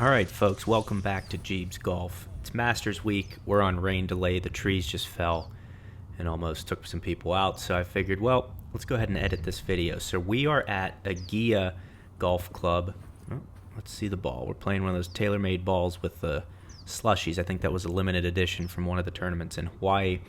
Alright folks, welcome back to Jeeb's Golf. It's Masters Week, we're on rain delay, the trees just fell and almost took some people out, so I figured, well, let's go ahead and edit this video. So we are at Aguila Golf Club. Oh, let's see the ball. We're playing one of those tailor-made balls with the slushies. I think that was a limited edition from one of the tournaments in Hawaii.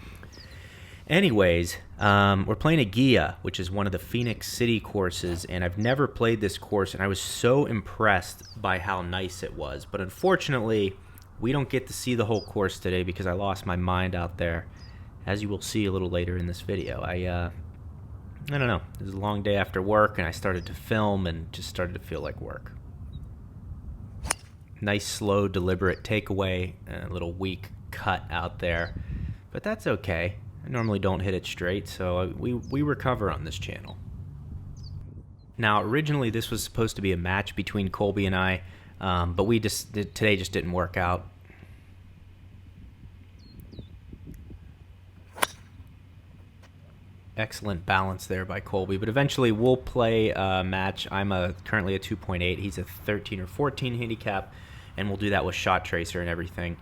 Anyways, we're playing Aguila, which is one of the Phoenix City courses, and I've never played this course, and I was so impressed by how nice it was. But unfortunately, we don't get to see the whole course today because I lost my mind out there, as you will see a little later in this video. I don't know. It was a long day after work, and I started to film and just started to feel like work. Nice, slow, deliberate takeaway, a little weak cut out there, but that's okay. I normally don't hit it straight, so we recover on this channel. Now, originally this was supposed to be a match between Colby and I, but today just didn't work out. Excellent balance there by Colby, but eventually we'll play a match. I'm currently a 2.8. He's a 13 or 14 handicap, and we'll do that with shot tracer and everything.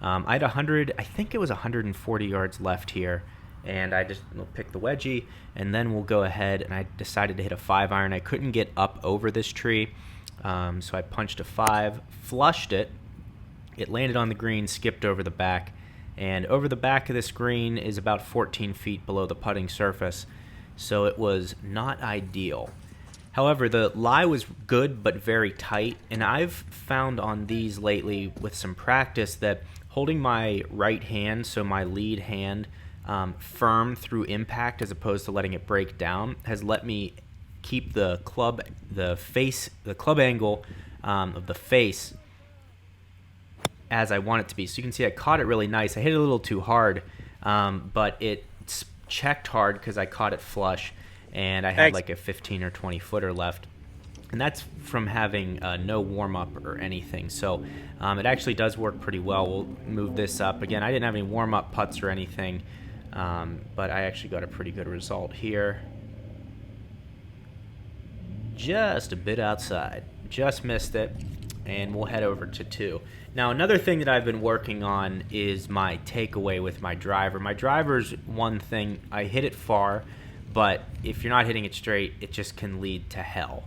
I had 100, I think it was 140 yards left here, and I just picked the wedgie, and then we'll go ahead, and I decided to hit a 5-iron. I couldn't get up over this tree, so I punched a 5, flushed it. It landed on the green, skipped over the back, and over the back of this green is about 14 feet below the putting surface, so it was not ideal. However, the lie was good but very tight, and I've found on these lately with some practice that holding my right hand, so my lead hand, firm through impact as opposed to letting it break down has let me keep the club angle of the face as I want it to be. So you can see I caught it really nice. I hit it a little too hard, but it's checked hard because I caught it flush, and I had like a 15 or 20 footer left. And that's from having no warm-up or anything. So it actually does work pretty well. We'll move this up. Again, I didn't have any warm-up putts or anything, but I actually got a pretty good result here. Just a bit outside. Just missed it, and we'll head over to 2. Now, another thing that I've been working on is my takeaway with my driver. My driver's one thing. I hit it far, but if you're not hitting it straight, it just can lead to hell.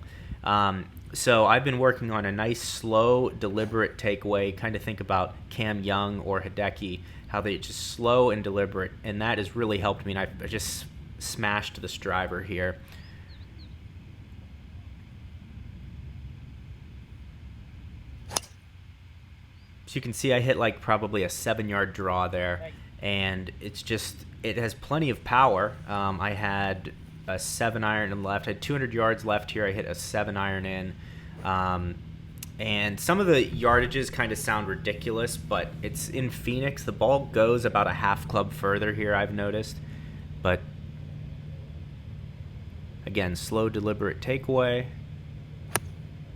So I've been working on a nice, slow, deliberate takeaway. Kind of think about Cam Young or Hideki, how they just slow and deliberate, and that has really helped me. And I just smashed this driver here. So you can see I hit like probably a 7-yard draw there, and it has plenty of power. I had a 7-iron left. I had 200 yards left here. I hit a 7-iron in. And some of the yardages kind of sound ridiculous, but it's in Phoenix. The ball goes about a half club further here, I've noticed. But again, slow, deliberate takeaway.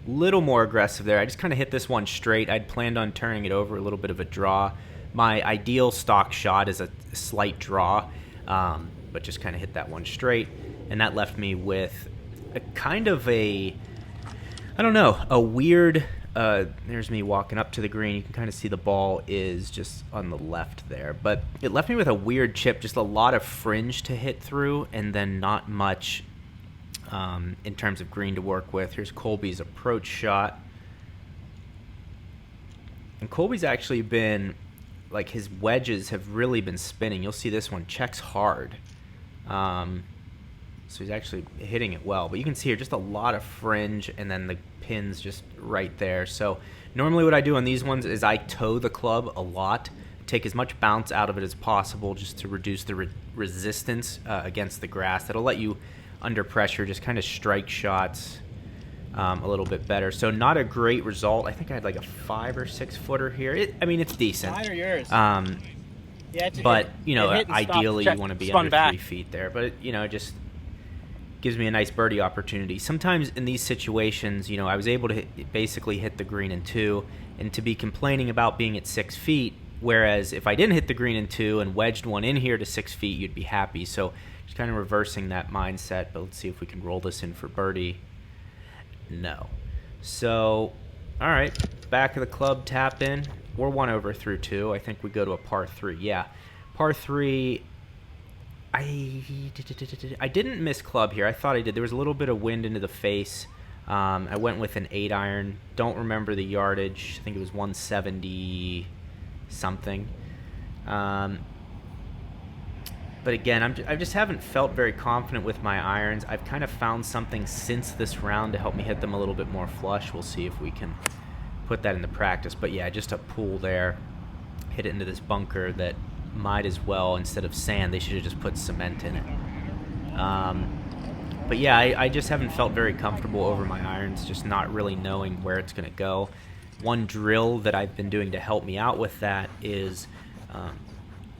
Little more aggressive there. I just kind of hit this one straight. I'd planned on turning it over, a little bit of a draw. My ideal stock shot is a slight draw, but just kind of hit that one straight. And that left me with a kind of a weird, there's me walking up to the green. You can kind of see the ball is just on the left there. But it left me with a weird chip, just a lot of fringe to hit through, and then not much in terms of green to work with. Here's Colby's approach shot. And Colby's actually been, like, his wedges have really been spinning. You'll see this one checks hard. So he's actually hitting it well. But you can see here just a lot of fringe, and then the pin's just right there. So normally what I do on these ones is I toe the club a lot, take as much bounce out of it as possible just to reduce the resistance against the grass. That'll let you, under pressure, just kind of strike shots a little bit better. So not a great result. I think I had like a 5 or 6 footer here. I mean, it's decent. Mine or yours? Yeah, but, you know, ideally you want to be under 3 feet there. But, you know, just gives me a nice birdie opportunity. Sometimes in these situations, you know, I was able to basically hit the green in 2, and to be complaining about being at 6 feet, whereas if I didn't hit the green in 2 and wedged one in here to 6 feet, you'd be happy. So just kind of reversing that mindset. But let's see if we can roll this in for birdie. No. So All right, back of the club, tap in. We're 1 over through 2. I think we go to a par 3. Yeah, par 3. I didn't miss club here. I thought I did. There was a little bit of wind into the face. I went with an 8 iron. Don't remember the yardage. I think it was 170 something. But again, I just haven't felt very confident with my irons. I've kind of found something since this round to help me hit them a little bit more flush. We'll see if we can put that into practice. But yeah, just a pool there. Hit it into this bunker that might as well, instead of sand, they should have just put cement in it. But yeah, I just haven't felt very comfortable over my irons, just not really knowing where it's going to go. One drill that I've been doing to help me out with that is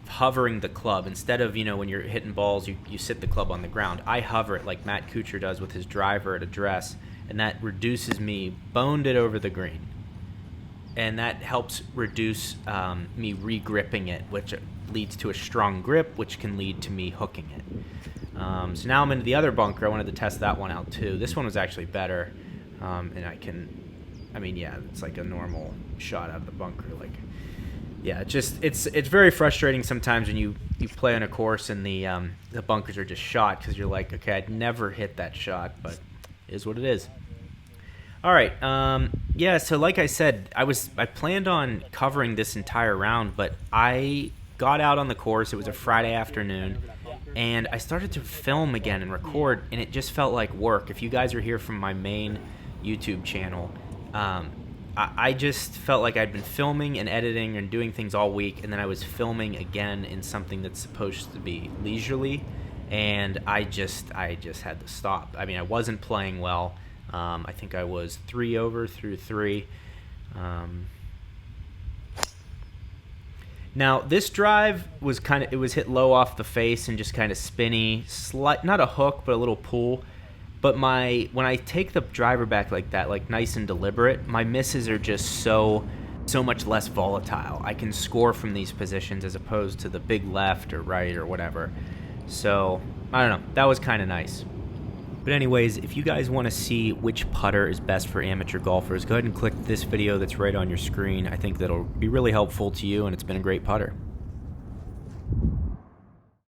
hovering the club. Instead of, when you're hitting balls, you sit the club on the ground. I hover it like Matt Kuchar does with his driver at address, and that reduces me boned it over the green. And that helps reduce me re-gripping it, which leads to a strong grip, which can lead to me hooking it. So now I'm into the other bunker. I wanted to test that one out too. This one was actually better, and it's like a normal shot out of the bunker. Like, yeah, it's very frustrating sometimes when you play on a course and the bunkers are just shot, because you're like, okay, I'd never hit that shot, but it is what it is. All right, yeah, so like I said, I planned on covering this entire round, but I got out on the course. It was a Friday afternoon, and I started to film again and record, and it just felt like work. If you guys are here from my main YouTube channel, I just felt like I'd been filming and editing and doing things all week, and then I was filming again in something that's supposed to be leisurely, and I just had to stop. I mean, I wasn't playing well. I think I was 3 over through 3. Now this drive was it was hit low off the face and just kind of spinny, not a hook, but a little pull. But when I take the driver back like that, like nice and deliberate, my misses are just so much less volatile. I can score from these positions as opposed to the big left or right or whatever. So I don't know. That was kind of nice. But anyways, if you guys want to see which putter is best for amateur golfers, go ahead and click this video that's right on your screen. I think that'll be really helpful to you, and it's been a great putter.